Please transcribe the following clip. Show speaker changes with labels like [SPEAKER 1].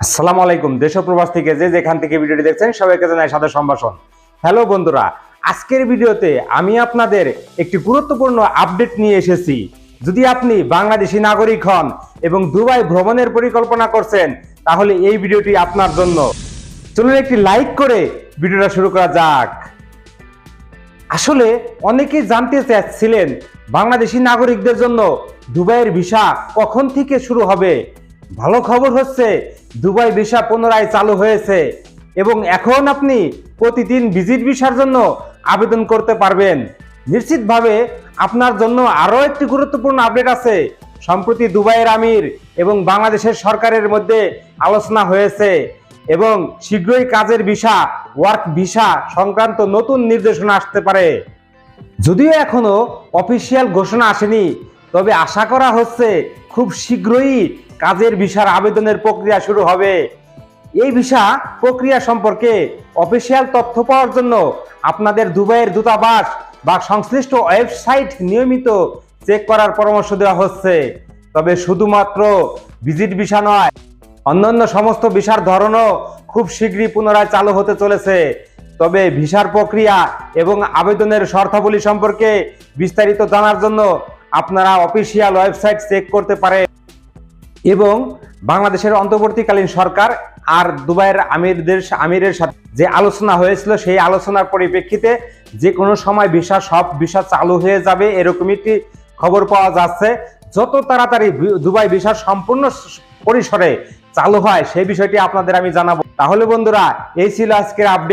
[SPEAKER 1] আসসালামু আলাইকুম। দেশ ও প্রবাস থেকে যে যেখান থেকে ভিডিওটি দেখছেন সবাইকে জানাই সাদর সম্ভাষণ। হ্যালো বন্ধুরা, আজকের ভিডিওতে আমি আপনাদের একটি গুরুত্বপূর্ণ আপডেট নিয়ে এসেছি। যদি আপনি বাংলাদেশি নাগরিক হন এবং দুবাই ভ্রমণের পরিকল্পনা করছেন, তাহলে এই ভিডিওটি আপনার জন্য। চলুন একটি লাইক করে ভিডিওটা শুরু করা যাক। আসলে অনেকেই জানতে চাচ্ছিলেন বাংলাদেশি নাগরিকদের জন্য দুবাইয়ের ভিসা কখন থেকে শুরু হবে। ভালো খবর হচ্ছে দুবাই ভিসা পুনরায় চালু হয়েছে এবং এখন আপনি প্রতিদিন ভিজিট ভিসার জন্য আবেদন করতে পারবেন। নিশ্চিতভাবে আপনার জন্য আরও একটি গুরুত্বপূর্ণ আপডেট আছে। সম্প্রতি দুবাইয়ের আমির এবং বাংলাদেশের সরকারের মধ্যে আলোচনা হয়েছে এবং শীঘ্রই কাজের ভিসা, ওয়ার্ক ভিসা সংক্রান্ত নতুন নির্দেশনা আসতে পারে। যদিও এখনো অফিসিয়াল ঘোষণা আসেনি, তবে আশা করা হচ্ছে খুব শীঘ্রই কাজের ভিসার আবেদনের প্রক্রিয়া শুরু হবে। এই ভিসা প্রক্রিয়া সম্পর্কে অফিসিয়াল তথ্য পাওয়ার জন্য আপনাদের দুবাইয়ের দূতাবাস বা সংশ্লিষ্ট ওয়েবসাইট নিয়মিত চেক করার পরামর্শ দেওয়া হচ্ছে। তবে শুধুমাত্র ভিজিট ভিসা নয়, অন্যান্য সমস্ত ভিসার ধরনও খুব শীঘ্রই পুনরায় চালু হতে চলেছে। তবে ভিসার প্রক্রিয়া এবং আবেদনের শর্তাবলী সম্পর্কে বিস্তারিত জানার জন্য আপনারা অফিসিয়াল ওয়েবসাইট চেক করতে পারেন। এবং বাংলাদেশের অন্তর্বর্তীকালীন সরকার আর দুবাইয়ের আমিরের সাথে যে আলোচনা হয়েছিল, সেই আলোচনার পরিপ্রেক্ষিতে যে কোনো সময় সব ভিসা চালু হয়ে যাবে এরকমই একটি খবর পাওয়া যাচ্ছে। যত তাড়াতাড়ি দুবাই ভিসা সম্পূর্ণ পরিসরে চালু হয় সেই বিষয়টি আপনাদের আমি জানাবো। তাহলে বন্ধুরা, এই ছিল আজকের আপডেট।